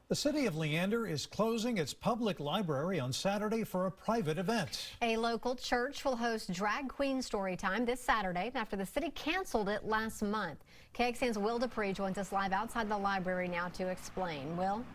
The City of Leander is closing its public library on Saturday for a private event. A local church will host drag queen story time this Saturday after the city canceled it last month. KXAN's Will Dupree joins us live outside the library now to explain. Will?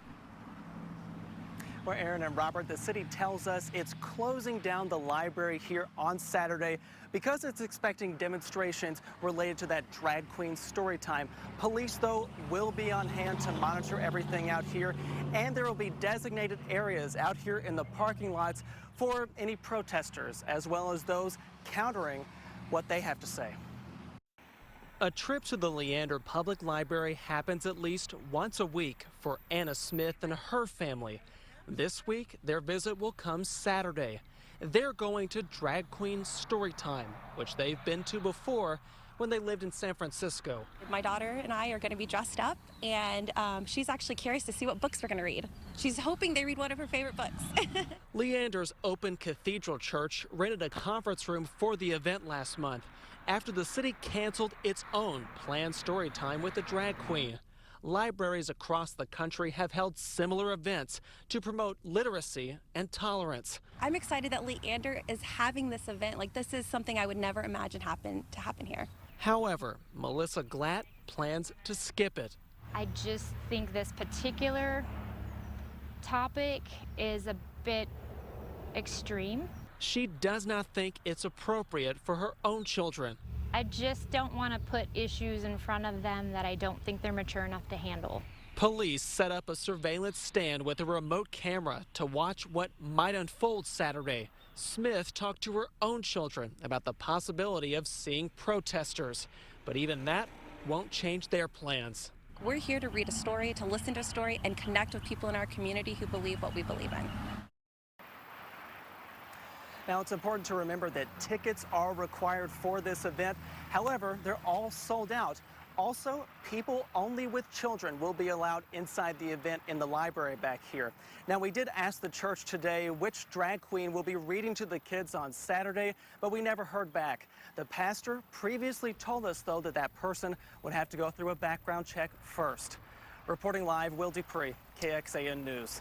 Well, Aaron and Robert, the city tells us it's closing down the library here on Saturday because it's expecting demonstrations related to that drag queen story time. Police, though, will be on hand to monitor everything out here, and there will be designated areas out here in the parking lots for any protesters, as well as those countering what they have to say. A trip to the Leander Public Library happens at least once a week for Anna Smith and her family. This week, their visit will come Saturday. They're going to Drag Queen Story Time, which they've been to before when they lived in San Francisco. My daughter and I are going to be dressed up, and she's actually curious to see what books we're going to read. She's hoping they read one of her favorite books. Leander's Open Cathedral Church rented a conference room for the event last month after the city canceled its own planned story time with the drag queen. Libraries across the country have held similar events to promote literacy and tolerance. I'm excited that Leander is having this event. Like, this is something I would never imagine happen here. Except Melissa Glatt plans to skip it. I just think this particular topic is a bit extreme. She does not think it's appropriate for her own children. I just don't want to put issues in front of them that I don't think they're mature enough to handle. Police set up a surveillance stand with a remote camera to watch what might unfold Saturday. Smith talked to her own children about the possibility of seeing protesters, but even that won't change their plans. We're here to read a story, to listen to a story, and connect with people in our community who believe what we believe in. Now, it's important to remember that tickets are required for this event. However, they're all sold out. Also, people only with children will be allowed inside the event in the library back here. Now, we did ask the church today which drag queen will be reading to the kids on Saturday, but we never heard back. The pastor previously told us, though, that that person would have to go through a background check first. Reporting live, Will Dupree, KXAN News.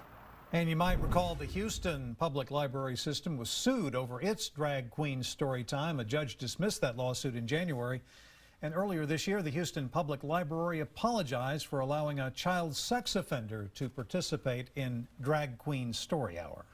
And you might recall the Houston Public Library System was sued over its drag queen story time. A judge dismissed that lawsuit in January. And earlier this year, the Houston Public Library apologized for allowing a child sex offender to participate in Drag Queen Story Hour.